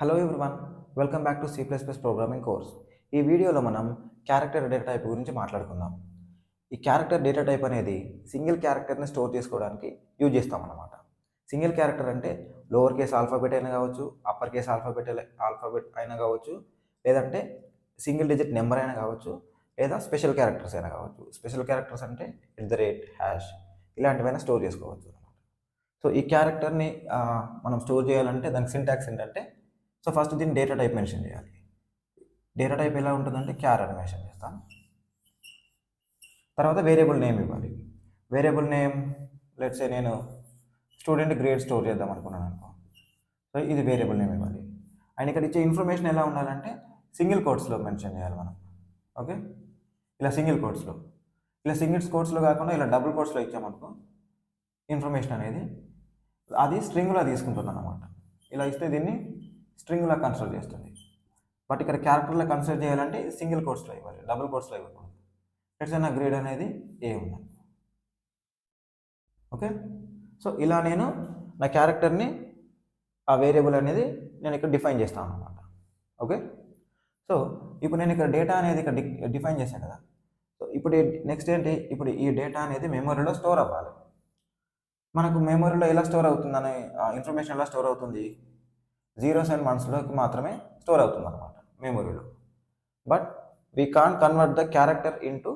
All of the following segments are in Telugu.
Hello everyone, welcome back to C plus plus programming course. ఈ వీడియోలో మనం క్యారెక్టర్ డేటా టైప్ గురించి మాట్లాడుకుందాం. ఈ క్యారెక్టర్ డేటా టైప్ అనేది సింగిల్ క్యారెక్టర్ని స్టోర్ చేసుకోవడానికి యూజ్ చేస్తామన్నమాట. సింగిల్ క్యారెక్టర్ అంటే లోవర్ కేస్ ఆల్ఫాబెట్ అయినా కావచ్చు, అప్పర్ కేస్ ఆల్ఫాబెట్ అయినా కావచ్చు, లేదంటే సింగిల్ డిజిట్ నెంబర్ అయినా కావచ్చు, లేదా స్పెషల్ క్యారెక్టర్స్ అయినా కావచ్చు. స్పెషల్ క్యారెక్టర్స్ అంటే @ ఇలాంటివైనా స్టోర్ చేసుకోవచ్చు. సో ఈ క్యారెక్టర్ని మనం స్టోర్ చేయాలంటే దానికి సింటాక్స్ ఏంటంటే, సో ఫస్ట్ దీన్ని డేటా టైప్ మెన్షన్ చేయాలి. డేటా టైప్ ఎలా ఉంటుందంటే క్యార్ అని మెన్షన్ చేస్తాం. తర్వాత వేరియబుల్ నేమ్ ఇవ్వాలి. వేరియబుల్ నేమ్ లెట్స్ నేను స్టూడెంట్ గ్రేడ్ స్టోర్ చేద్దాం అనుకున్నాను అనుకో. సో ఇది వేరియబుల్ నేమ్ ఇవ్వాలి. అండ్ ఇక్కడ ఇచ్చే ఇన్ఫర్మేషన్ ఎలా ఉండాలంటే సింగిల్ కోట్స్లో మెన్షన్ చేయాలి మనం. ఓకే, ఇలా సింగిల్ కోట్స్లో, ఇలా సింగిల్ కోట్స్లో కాకుండా ఇలా డబుల్ కోట్స్లో ఇచ్చామనుకో ఇన్ఫర్మేషన్ అనేది అది స్ట్రింగ్లో తీసుకుంటుంది అన్నమాట. ఇలా ఇస్తే దీన్ని స్ట్రింగ్లా కన్సిడర్ చేస్తుంది. బట్ ఇక్కడ క్యారెక్టర్లో కన్సిడర్ చేయాలంటే సింగిల్ కోట్స్లో ఇవ్వాలి, డబుల్ కోట్స్లో ఇవ్వకూడదు. లెట్స్ నా గ్రేడ్ అనేది ఏ ఉంది. ఓకే, సో ఇలా నేను నా క్యారెక్టర్ని ఆ వేరియబుల్ అనేది నేను ఇక్కడ డిఫైన్ చేస్తాను అన్నమాట. ఓకే, సో ఇప్పుడు నేను ఇక్కడ డేటా అనేది ఇక్కడ డిఫైన్ చేశాను కదా. సో ఇప్పుడు నెక్స్ట్ ఏంటి, ఇప్పుడు ఈ డేటా అనేది మెమొరీలో స్టోర్ అవ్వాలి. మనకు మెమొరీలో ఎలా స్టోర్ అవుతుందనే ఇన్ఫర్మేషన్ ఎలా స్టోర్ అవుతుంది, 0s and 1sలోకి మాత్రమే స్టోర్ అవుతుంది అనమాట మెమొరీలో. But we can't convert the character into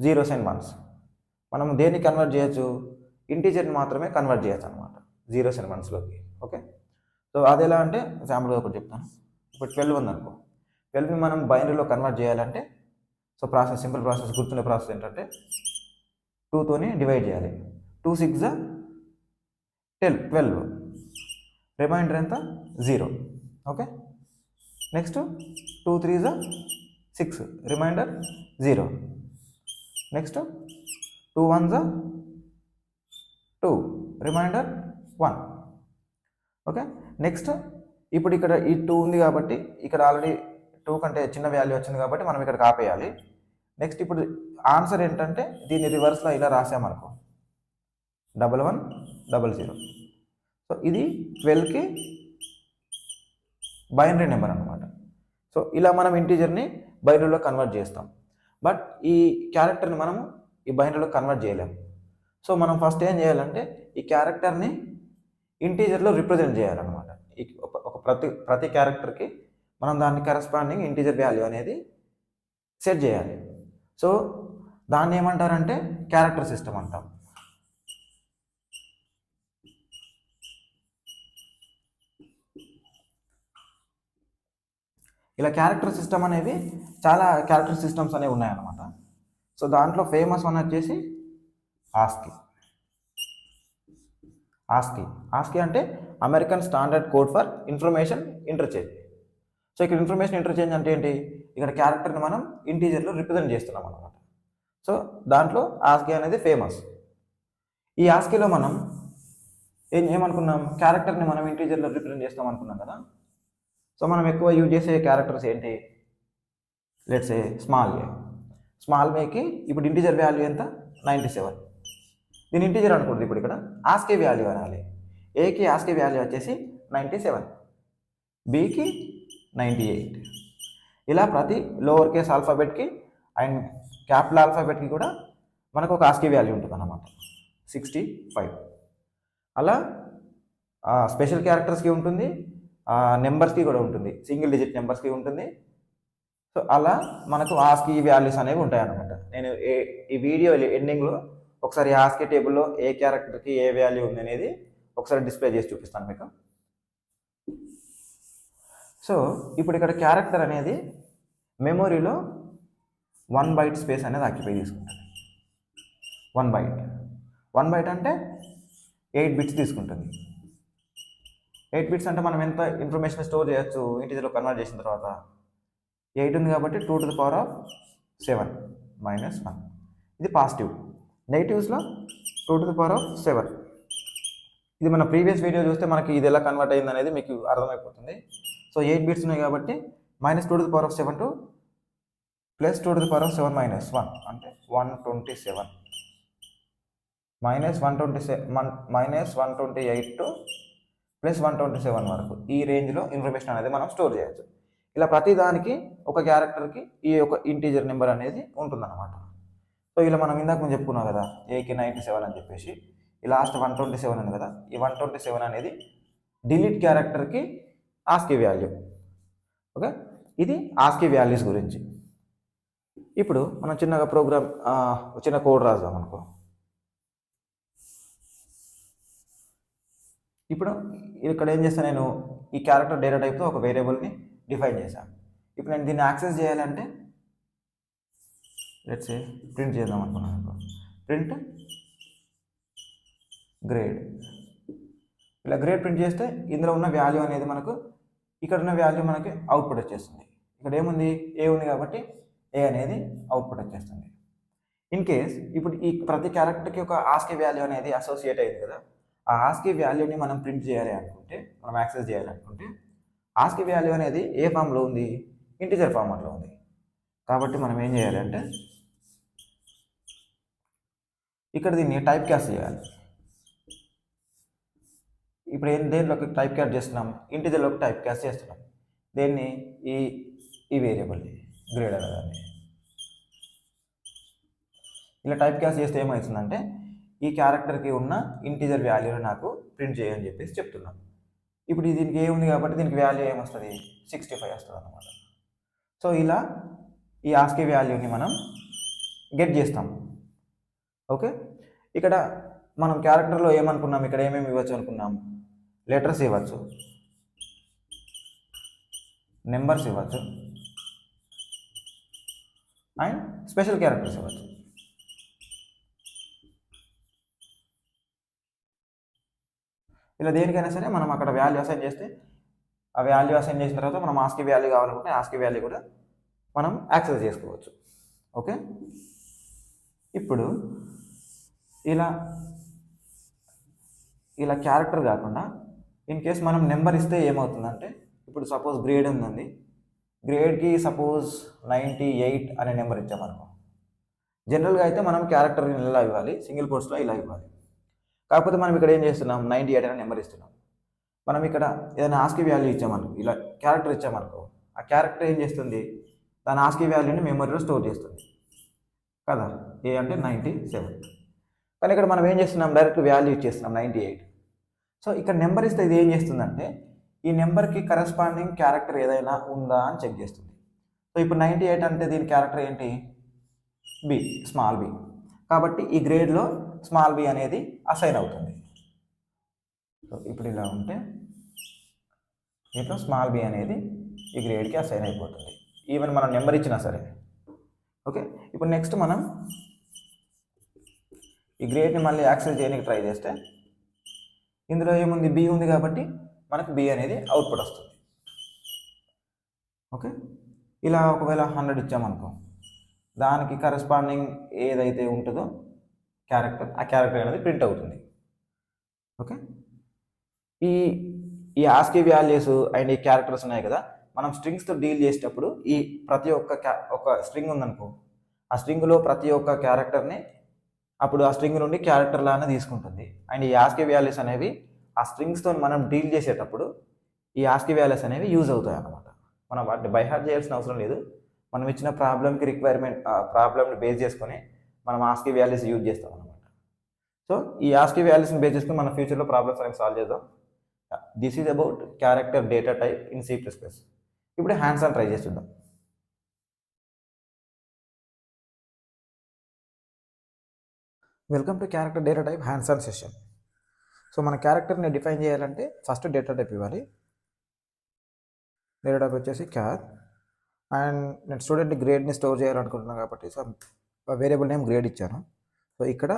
0s and 1s. మనం దేన్ని కన్వర్ట్ చేయొచ్చు, ఇంటీజర్ని మాత్రమే కన్వర్ట్ చేయొచ్చు అనమాట 0s and 1sలోకి. ఓకే, సో అది ఎలా అంటే ఎగ్జాంపుల్గా ఒకటి చెప్తాను. ఇప్పుడు 12 ఉంది అనుకో, 12ని మనం బైనరీలో కన్వర్ట్ చేయాలంటే సో ప్రాసెస్, సింపుల్ ప్రాసెస్, గుర్తుండే ప్రాసెస్ ఏంటంటే 2తోని డివైడ్ చేయాలి. 2 6 12, రిమైండర్ ఎంత 0. Okay, next 2 3 6, reminder 0. Next 2 1 2, reminder 1. Okay, next ఇప్పుడు ఇక్కడ ఈ 2 ఉంది కాబట్టి ఇక్కడ ఆల్రెడీ 2 కంటే చిన్న వాల్యూ వచ్చింది కాబట్టి మనం ఇక్కడ ఆపేయాలి. నెక్స్ట్ ఇప్పుడు ఆన్సర్ ఏంటంటే దీన్ని రివర్స్లో ఇలా రాసామనుకో 1 1 0 0. సో ఇది 12కి బైనరీ నెంబర్ అనమాట. సో ఇలా మనం ఇంటీజర్ని బైనరీలో కన్వర్ట్ చేస్తాం. బట్ ఈ క్యారెక్టర్ని మనము ఈ బైనరీలో కన్వర్ట్ చేయలేము. సో మనం ఫస్ట్ ఏం చేయాలంటే ఈ క్యారెక్టర్ని ఇంటీజర్లో రిప్రజెంట్ చేయాలన్నమాట. ఒక ప్రతి క్యారెక్టర్కి మనం దాన్ని కరెస్పాండింగ్ ఇంటీజర్ వాల్యూ అనేది సెట్ చేయాలి. సో దాన్ని ఏమంటారంటే క్యారెక్టర్ సిస్టమ్ అంటాం. ఇలా క్యారెక్టర్ సిస్టమ్ అనేవి చాలా క్యారెక్టర్ సిస్టమ్స్ అనేవి ఉన్నాయన్నమాట. సో దాంట్లో ఫేమస్ వన్ వచ్చేసి ఆస్కీ అంటే American standard code for information interchange. So ఇక్కడ ఇన్ఫర్మేషన్ ఇంటర్చేంజ్ అంటే ఏంటి, ఇక్కడ క్యారెక్టర్ని మనం ఇంటీజర్లో రిప్రజెంట్ చేస్తున్నాం అనమాట. సో దాంట్లో ఆస్కీ అనేది ఫేమస్. ఈ ఆస్కీలో మనం ఏమనుకున్నాం, క్యారెక్టర్ని మనం ఇంటీజర్లో రిప్రజెంట్ చేస్తాం అనుకున్నాం కదా. సో మనం ఎక్కువ యూజ్ చేసే క్యారెక్టర్స్ ఏంటి, లెట్స్ ఏ స్మాల్ ఏకి ఇప్పుడు ఇంటీజర్ వాల్యూ ఎంత 97. దీని ఇంటీజర్ అనుకోండి. ఇప్పుడు ఇక్కడ ఆస్కీ వాల్యూ అనాలి. ఏకి ఆస్కీ వాల్యూ వచ్చేసి 97, బికి 98. ఇలా ప్రతి లోవర్ కేస్ ఆల్ఫాబెట్కి అండ్ క్యాపిటల్ ఆల్ఫాబెట్కి కూడా మనకు ఒక ఆస్కీ వాల్యూ ఉంటుంది అన్నమాట 65. అలా స్పెషల్ క్యారెక్టర్స్కి ఉంటుంది, నెంబర్స్కి కూడా ఉంటుంది, సింగిల్ డిజిట్ నెంబర్స్కి ఉంటుంది. సో అలా మనకు ఆస్కీ వాల్యూస్ అనేవి ఉంటాయి అన్నమాట. నేను ఈ వీడియో ఎండింగ్లో ఒకసారి ఆస్కీ టేబుల్లో ఏ క్యారెక్టర్కి ఏ వాల్యూ ఉంది అనేది ఒకసారి డిస్ప్లే చేసి చూపిస్తాను మీకు. సో ఇప్పుడు ఇక్కడ క్యారెక్టర్ అనేది మెమొరీలో 1 byte స్పేస్ అనేది ఆక్యుపై తీసుకుంటుంది. 1 byte అంటే 8 bits తీసుకుంటుంది. 8 bits అంటే మనం ఎంత ఇన్ఫర్మేషన్ స్టోర్ చేయొచ్చు ఇంటీజర్లో కన్వర్ట్ చేసిన తర్వాత. 8 ఉంది కాబట్టి 2⁻7 -1. ఇది పాజిటివ్. నెగిటివ్స్లో 2⁻7. ఇది మన ప్రీవియస్ వీడియో చూస్తే మనకి ఇది ఎలా కన్వర్ట్ అయింది అనేది మీకు అర్థమైపోతుంది. సో 8 bits ఉన్నాయి కాబట్టి -2⁻7 టు +2⁻7 -1 అంటే 127. -128 టు ప్లస్ 127 వరకు ఈ రేంజ్లో ఇన్ఫర్మేషన్ అనేది మనం స్టోర్ చేయొచ్చు. ఇలా ప్రతి దానికి ఒక క్యారెక్టర్కి ఈ ఒక ఇంటీజర్ నెంబర్ అనేది ఉంటుందన్నమాట. సో ఇలా మనం ఇందాక మనం చెప్పుకున్నాం కదా, ఏకి 97 అని చెప్పేసి, ఈ లాస్ట్ 127 ఉంది కదా, ఈ 127 అనేది డిలీట్ క్యారెక్టర్కి ఆస్కీ వాల్యూ. ఓకే, ఇది ఆస్కీ వాల్యూస్ గురించి. ఇప్పుడు మనం చిన్నగా ప్రోగ్రామ్ చిన్న కోడ్ రాద్దాం అనుకో. ఇప్పుడు ఇక్కడ ఏం చేస్తాను, నేను ఈ క్యారెక్టర్ డేటా టైప్తో ఒక వేరియబుల్ని డిఫైన్ చేశాను. ఇప్పుడు నేను దీన్ని యాక్సెస్ చేయాలంటే లెట్స్ ప్రింట్ చేద్దాం అనుకున్నాను. Print grade. ఇలా గ్రేడ్ ప్రింట్ చేస్తే ఇందులో ఉన్న వాల్యూ అనేది మనకు, ఇక్కడ ఉన్న వాల్యూ మనకి అవుట్పుట్ వచ్చేస్తుంది. ఇక్కడ ఏముంది, ఏ ఉంది కాబట్టి ఏ అనేది అవుట్పుట్ వచ్చేస్తుంది. ఇన్ కేస్ ఇప్పుడు ఈ ప్రతి క్యారెక్టర్కి ఒక ఆస్కీ వాల్యూ అనేది అసోసియేట్ అయింది కదా, ఆ ఆస్కీ వాల్యూని మనం ప్రింట్ చేయాలి అనుకుంటే, మనం యాక్సెస్ చేయాలి అనుకుంటే, ఆస్కీ వాల్యూ అనేది ఏ ఫామ్లో ఉంది, ఇంటిజర్ ఫార్మాట్లో ఉంది. కాబట్టి మనం ఏం చేయాలి అంటే ఇక్కడ దీన్ని టైప్ క్యాస్ట్ చేయాలి. ఇప్పుడు దేనిలోకి టైప్ క్యాస్ట్ చేస్తున్నాం, ఇంటిజర్లోకి టైప్ క్యాస్ట్ చేస్తున్నాం. దేన్ని, ఈ వేరియబుల్ని గ్రేడ్ అనేదాన్ని. ఇలా టైప్ క్యాస్ట్ చేస్తే ఏమవుతుందంటే, ఈ క్యారెక్టర్కి ఉన్న ఇంటిజర్ వాల్యూని నాకు ప్రింట్ చేయని చెప్పేసి చెప్తున్నాం. ఇప్పుడు దీనికి ఏముంది కాబట్టి దీనికి వాల్యూ ఏమొస్తుంది, 65 వస్తుంది అన్నమాట. సో ఇలా ఈ ఆస్కీ వాల్యూని మనం గెట్ చేస్తాం. ఓకే, ఇక్కడ మనం క్యారెక్టర్లో ఏమనుకున్నాం, ఇక్కడ ఏమేమి ఇవ్వచ్చు అనుకున్నాం, లెటర్స్ ఇవ్వచ్చు, నెంబర్స్ ఇవ్వచ్చు, అండ్ స్పెషల్ క్యారెక్టర్స్ ఇవ్వచ్చు. ఇలా దేనికైనా సరే మనం అక్కడ వాల్యూ అసైన్ చేస్తే, ఆ వాల్యూ అసైన్ చేసిన తర్వాత మనం ఆస్కీ వాల్యూ కావాలనుకుంటే ఆస్కీ వాల్యూ కూడా మనం యాక్సెస్ చేసుకోవచ్చు. ఓకే, ఇప్పుడు ఇలా క్యారెక్టర్ కాకుండా ఇన్ కేస్ మనం నెంబర్ ఇస్తే ఏమవుతుందంటే, ఇప్పుడు సపోజ్ గ్రేడ్ ఉందండి, గ్రేడ్కి సపోజ్ 98 అనే నెంబర్ ఇచ్చామనుకో. జనరల్గా అయితే మనం క్యారెక్టర్ని ఇలా ఇవ్వాలి, సింగిల్ కోట్స్లో ఇలా ఇవ్వాలి. కాకపోతే మనం ఇక్కడ ఏం చేస్తున్నాం, 98 అనే నెంబర్ ఇస్తున్నాం. మనం ఇక్కడ ఏదైనా ఆస్కీ వాల్యూ ఇచ్చామనుకో, ఇలా క్యారెక్టర్ ఇచ్చామనుకో, ఆ క్యారెక్టర్ ఏం చేస్తుంది, దాని ఆస్కీ వాల్యూని మెమరీలో స్టోర్ చేస్తుంది కదా. ఏ అంటే 97. కానీ ఇక్కడ మనం ఏం చేస్తున్నాం, డైరెక్ట్ వాల్యూ ఇచ్చేస్తున్నాం 98. సో ఇక్కడ నెంబర్ ఇస్తే ఇది ఏం చేస్తుందంటే, ఈ నెంబర్కి కరెస్పాండింగ్ క్యారెక్టర్ ఏదైనా ఉందా అని చెక్ చేస్తుంది. సో ఇప్పుడు 98 అంటే దీని క్యారెక్టర్ ఏంటి, బి, స్మాల్ బి. కాబట్టి ఈ గ్రేడ్లో స్మాల్ బి అనేది అసైన్ అవుతుంది. సో ఇప్పుడు ఇలా ఉంటే దీంట్లో స్మాల్ బి అనేది ఈ గ్రేడ్కి అసైన్ అయిపోతుంది, ఈవెన్ మనం నెంబర్ ఇచ్చినా సరే. ఓకే, ఇప్పుడు నెక్స్ట్ మనం ఈ గ్రేడ్ని మళ్ళీ యాక్సెస్ చేయడానికి ట్రై చేస్తే, ఇందులో ఏముంది, బి ఉంది కాబట్టి మనకు బి అనేది అవుట్పుట్ వస్తుంది. ఓకే, ఇలా ఒకవేళ 100 ఇచ్చామనుకో, దానికి కరెస్పాండింగ్ ఏదైతే ఉంటుందో క్యారెక్టర్, ఆ క్యారెక్టర్ అనేది ప్రింట్ అవుతుంది. ఓకే, ఈ ఆస్కీ వాల్యూస్ అండ్ ఈ క్యారెక్టర్స్ ఉన్నాయి కదా, మనం స్ట్రింగ్స్తో డీల్ చేసేటప్పుడు ఈ ప్రతి ఒక్క స్ట్రింగ్ ఉందనుకో, ఆ స్ట్రింగ్లో ప్రతి ఒక్క క్యారెక్టర్ని అప్పుడు ఆ స్ట్రింగ్ నుండి క్యారెక్టర్ లానే తీసుకుంటుంది. అండ్ ఈ ఆస్కీ వాల్యూస్ అనేవి ఆ స్ట్రింగ్స్తో మనం డీల్ చేసేటప్పుడు ఈ ఆస్కీ వాల్యూస్ అనేవి యూజ్ అవుతాయి అన్నమాట. మనం వాటిని బైహార్ట్ చేయాల్సిన అవసరం లేదు. మనం ఇచ్చిన ప్రాబ్లమ్కి రిక్వైర్మెంట్, ప్రాబ్లమ్ని బేస్ చేసుకొని మనం ఆస్కీ వాల్యూస్ యూజ్ చేస్తాం అనమాట. సో ఈ ఆస్కీ వాల్యూస్ని బేస్ చేసుకుని మన ఫ్యూచర్లో ప్రాబ్లమ్స్ అనేవి సాల్వ్ చేద్దాం. This is about character data type in C++. ఇప్పుడు హ్యాండ్స్ ఆన్ ట్రై చేసి చూద్దాం. Welcome to character data type hands on session. So మన క్యారెక్టర్ని డిఫైన్ చేయాలంటే ఫస్ట్ డేటా టైప్ ఇవ్వాలి. డేటా టైప్ వచ్చేసి క్యార్. అండ్ నేను స్టూడెంట్ గ్రేడ్ని స్టోర్ చేయాలనుకుంటున్నాను కాబట్టి వేరియబుల్ నేమ్ గ్రేడ్ ఇచ్చాను. సో ఇక్కడ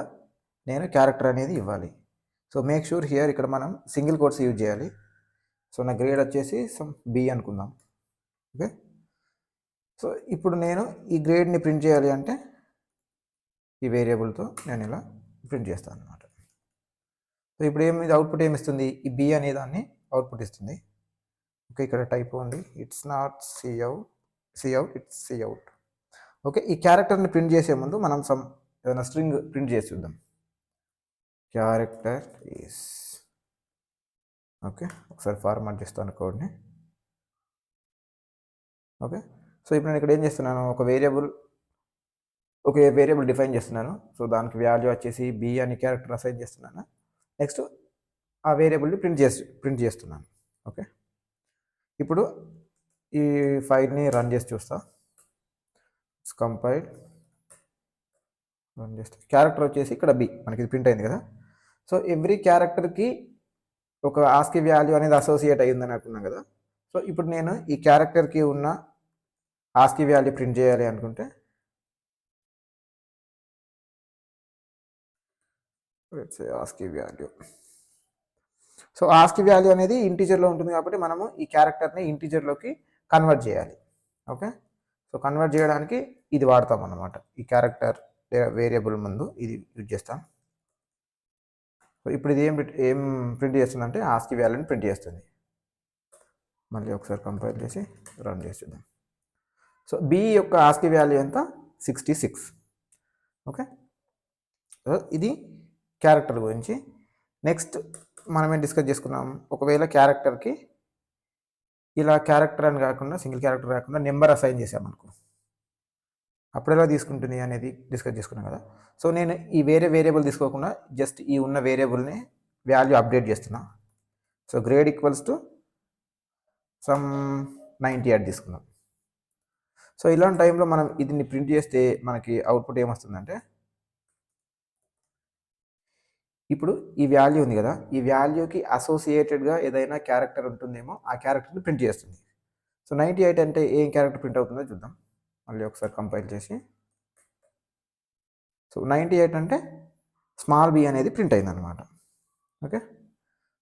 నేను క్యారెక్టర్ అనేది ఇవ్వాలి. సో మేక్ షూర్ హియర్ ఇక్కడ మనం సింగిల్ కోట్స్ యూజ్ చేయాలి. సో నా గ్రేడ్ వచ్చేసి సమ్ బి అనుకుందాం. ఓకే, సో ఇప్పుడు నేను ఈ గ్రేడ్ని ప్రింట్ చేయాలి అంటే ఈ వేరియబుల్తో నేను ఇలా ప్రింట్ చేస్తాను అనమాట. సో ఇప్పుడు అవుట్పుట్ ఏమిస్తుంది, ఈ బి అనే దాన్ని అవుట్పుట్ ఇస్తుంది. ఓకే, ఇక్కడ టైప్ ఉంది, it's not cout it's cout. Okay, ఈ క్యారెక్టర్ని ప్రింట్ చేసే ముందు మనం ఏదైనా స్ట్రింగ్ ప్రింట్ చేసి చూద్దాం. క్యారెక్టర్ ఈస్ ఓకే, ఒకసారి ఫార్మాట్ చేస్తాను కోడ్ని. ఓకే, సో ఇప్పుడు నేను ఇక్కడ ఏం చేస్తున్నాను, ఒక వేరియబుల్ డిఫైన్ చేస్తున్నాను. సో దానికి వాల్యూ వచ్చేసి బి అని క్యారెక్టర్ అసైన్ చేస్తున్నాను. నెక్స్ట్ ఆ వేరియబుల్ని ప్రింట్ చేస్తున్నాను. ఓకే, ఇప్పుడు ఈ ఫైల్ని రన్ చేసి చూస్తా. కంపైల్ రన్ చేస్తే క్యారెక్టర్ వచ్చేసి ఇక్కడ బి మనకి ప్రింట్ అయింది కదా. సో ఎవ్రీ క్యారెక్టర్కి ఒక ఆస్కీ వాల్యూ అనేది అసోసియేట్ అయ్యిందని అనుకున్నాం కదా. సో ఇప్పుడు నేను ఈ క్యారెక్టర్కి ఉన్న ఆస్కీ వాల్యూ ప్రింట్ చేయాలి అనుకుంటే Aashiqui value. So Aashiqui value అనేది ఇంటీజర్లో ఉంటుంది కాబట్టి మనము ఈ క్యారెక్టర్ని ఇంటీజర్లోకి కన్వర్ట్ చేయాలి. ఓకే, సో కన్వర్ట్ చేయడానికి ఇది వాడతాం అన్నమాట. ఈ క్యారెక్టర్ వేరియబుల్ ముందు ఇది యూజ్ చేస్తాం. సో ఇప్పుడు ఇది ఏం ప్రింట్ చేస్తుందంటే ఆస్కీ వాల్యూని ప్రింట్ చేస్తుంది. మళ్ళీ ఒకసారి కంపైల్ చేసి రన్ చేసి చూద్దాం. సో బి యొక్క ఆస్కీ వాల్యూ ఎంత, 66. ఓకే, సో ఇది క్యారెక్టర్ గురించి. నెక్స్ట్ మనం ఏం డిస్కస్ చేసుకున్నాం, ఒకవేళ క్యారెక్టర్కి ఇలా క్యారెక్టర్ అని కాకుండా సింగిల్ క్యారెక్టర్ కాకుండా నెంబర్ అసైన్ చేసామనుకో అప్పుడు ఎలా తీసుకుంటుంది అనేది డిస్కస్ చేసుకున్నాం కదా. సో నేను ఈ వేరియబుల్ తీసుకోకుండా జస్ట్ ఈ ఉన్న వేరియబుల్ని వాల్యూ అప్డేట్ చేస్తున్నా. So grade equals to some 98 తీసుకున్నాం. సో ఇలాంటి టైంలో మనం దీన్ని ప్రింట్ చేస్తే మనకి అవుట్పుట్ ఏమొస్తుందంటే, ఇప్పుడు ఈ వాల్యూ ఉంది కదా, ఈ వాల్యూకి అసోసియేటెడ్గా ఏదైనా క్యారెక్టర్ ఉంటుందేమో ఆ క్యారెక్టర్ని ప్రింట్ చేస్తుంది. సో 98 అంటే ఏం క్యారెక్టర్ ప్రింట్ అవుతుందో చూద్దాం. మళ్ళీ ఒకసారి కంపైల్ చేసి. సో 98 అంటే స్మాల్ బి అనేది ప్రింట్ అయిందనమాట. ఓకే,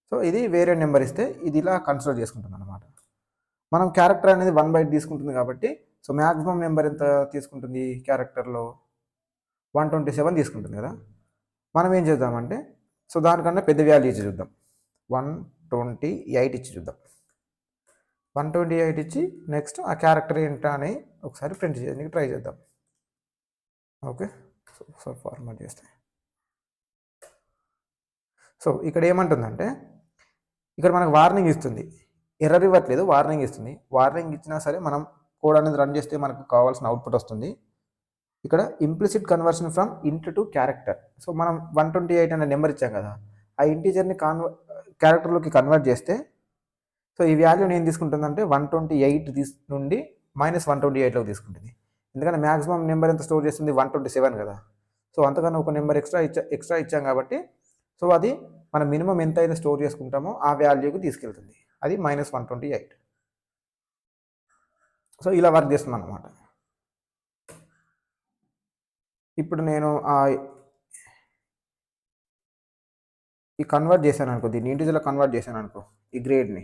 సో ఇది వేరే నెంబర్ ఇస్తే ఇది ఇలా కన్సిడర్ చేసుకుంటుంది అనమాట. మనం క్యారెక్టర్ అనేది 1 బైట్ తీసుకుంటుంది కాబట్టి సో మ్యాక్సిమం నెంబర్ ఎంత తీసుకుంటుంది క్యారెక్టర్లో, 127 తీసుకుంటుంది కదా. మనం ఏం చేద్దామంటే సో దానికన్నా పెద్ద వాల్యూ ఇచ్చి చూద్దాం, 128 ఇచ్చి చూద్దాం. 128 ఇచ్చి నెక్స్ట్ ఆ క్యారెక్టర్ ఏంటా అని ఒకసారి ప్రింట్ చేయడానికి ట్రై చేద్దాం. ఓకే, సో ఒకసారి ఫార్మాట్ చేస్తే సో ఇక్కడ ఏమంటుందంటే, ఇక్కడ మనకు వార్నింగ్ ఇస్తుంది, ఎర్రర్ ఇవ్వట్లేదు, వార్నింగ్ ఇస్తుంది. వార్నింగ్ ఇచ్చినా సరే మనం కోడ్ అనేది రన్ చేస్తే మనకు కావాల్సిన అవుట్పుట్ వస్తుంది. ఇక్కడ ఇంప్లిసిట్ కన్వర్షన్ ఫ్రమ్ ఇంట్ టు క్యారెక్టర్. సో మనం 128 అనే నెంబర్ ఇచ్చాం కదా, ఆ ఇంటీజర్ని క్యారెక్టర్లోకి కన్వర్ట్ చేస్తే సో ఈ వాల్యూ నేను తీసుకుంటుందంటే 128 నుండి -128లోకి తీసుకుంటుంది. ఎందుకంటే మ్యాక్సిమం నెంబర్ ఎంత స్టోర్ చేస్తుంది, 127 కదా. సో అంతకన్నా ఒక నెంబర్ ఎక్స్ట్రా ఇచ్చాం కాబట్టి సో అది మనం మినిమం ఎంత అయితే స్టోర్ చేసుకుంటామో ఆ వాల్యూకి తీసుకెళ్తుంది, అది -128. సో ఇలా వర్క్ చేస్తుంది అన్నమాట. ఇప్పుడు నేను ఈ కన్వర్ట్ చేశాను అనుకో, దీన్ని ఇంటీజర్లో కన్వర్ట్ చేశాను అనుకో, ఈ గ్రేడ్ని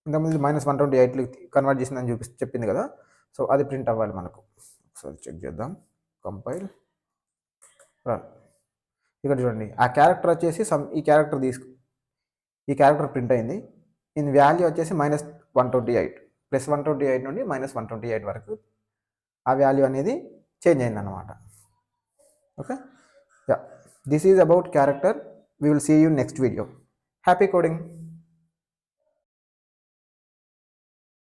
ఇంతకుముందు -128 కన్వర్ట్ చేసిందని చెప్పింది కదా. సో అది ప్రింట్ అవ్వాలి మనకు. ఒకసారి చెక్ చేద్దాం, కంపైల్ రన్. ఇక్కడ చూడండి, ఆ క్యారెక్టర్ వచ్చేసి ఈ క్యారెక్టర్ ప్రింట్ అయింది. దీని వాల్యూ వచ్చేసి -128 +128 నుండి -128 వరకు ఆ వాల్యూ అనేది చేంజ్ అయింది అనమాట. Okay, yeah, this is about character. We will see you next video. Happy coding.